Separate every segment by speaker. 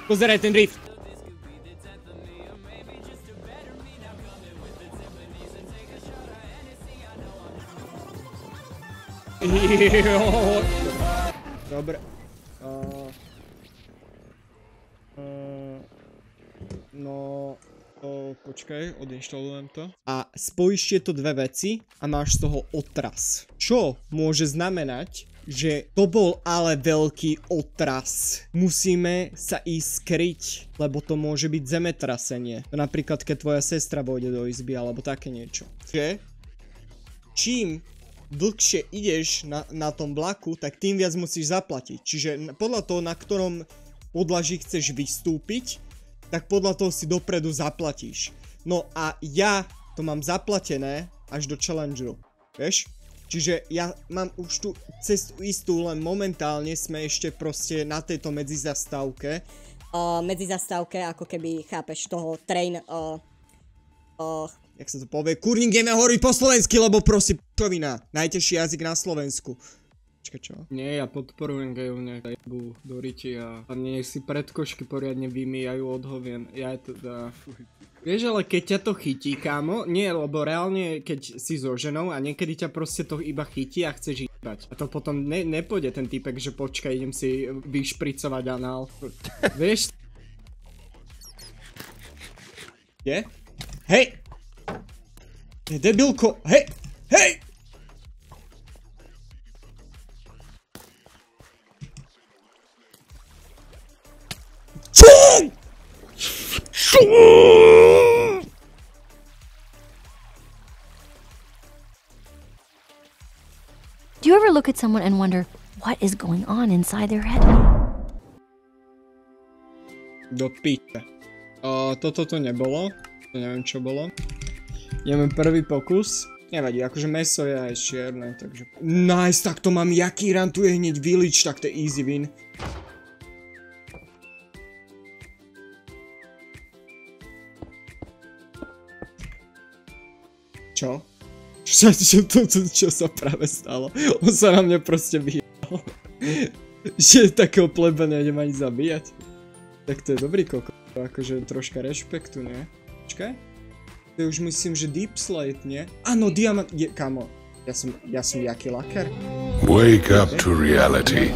Speaker 1: Pozeraj ten drift. Dobre. No... počkaj, odinštalujem to. A spojíš tieto dve veci a máš z toho otras. Čo môže znamenať, že to bol ale veľký otras. Musíme sa ísť skryť, lebo to môže byť zemetrasenie. Napríklad, keď tvoja sestra vôjde do izby, alebo také niečo. Že? Čím dlhšie ideš na tom vlaku, tak tým viac musíš zaplatiť. Čiže podľa toho, na ktorom podlaží chceš vystúpiť, tak podľa toho si dopredu zaplatíš. No a ja to mám zaplatené až do challengeru, vieš? Čiže ja mám už tú cestu istú, len momentálne sme ešte proste na tejto medzizastávke.
Speaker 2: Medzizastávke, ako keby, chápeš, toho train...
Speaker 1: Jak sa to povie? Kurník, ideme hovoriť po slovensky, lebo prosím, p***ovina. Najtežší jazyk na Slovensku. Počkaj, čo?
Speaker 3: Nie, ja podporujem gejovne jebu do riti a nech si predkošky poriadne vymýjajú od hovien. Ja teda... Vieš, ale keď ťa to chytí, kámo, nie, lebo reálne, keď si so ženou a niekedy ťa proste to iba chytí a chceš jebať. A to potom nepôjde ten typek, že počkaj, idem si vyšpricovať anál. Vieš?
Speaker 1: Je? Hej! Debilko, hej! Hej!
Speaker 4: Do you ever look at someone and wonder what is going on inside their head?
Speaker 1: Do piče. Toto to nebolo. To neviem, čo bolo. Ideme prvý pokus. Nevadí, akože meso je aj čierne, takže... Nice, tak to mám, jaký run tu je hneď village, tak to je easy win. Čo? Čo sa práve stalo? On sa na mňa proste vyjebal. Že takého pleba nejdem ani zabíjať. Tak to je dobrý koko. Akože troška rešpektu, nie? Počkaj. To je už myslím, že Deep Slate, nie? Áno, diamant... Kamo, ja som jaký laker.
Speaker 5: Wake up to reality.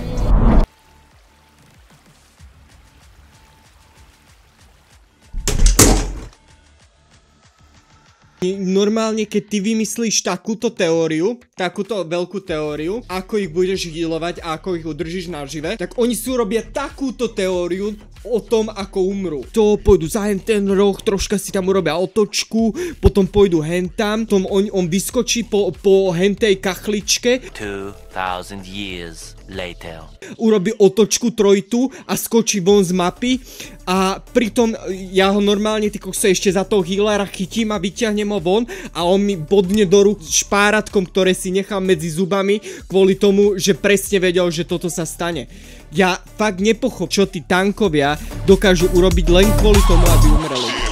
Speaker 1: Normálne, keď ty vymyslíš takúto teóriu, takúto veľkú teóriu, ako ich budeš healovať a ako ich udržíš nažive, tak oni si urobia takúto teóriu o tom, ako umrú. To pôjdu za ten roh, troška si tam urobia otočku, potom pôjdu hentam, potom on vyskočí po hentej kachličke.
Speaker 6: 2000 years later.
Speaker 1: Urobí otočku trojtu a skočí von z mapy a pritom ja ho normálne ešte za toho healera chytím a vyťahnem ho von a on mi bodne do rúk špáratkom, ktoré si nechám medzi zubami kvôli tomu, že presne vedel, že toto sa stane. Ja fakt nepochop, čo tí tankovia dokážu urobiť len kvôli tomu, aby umreli.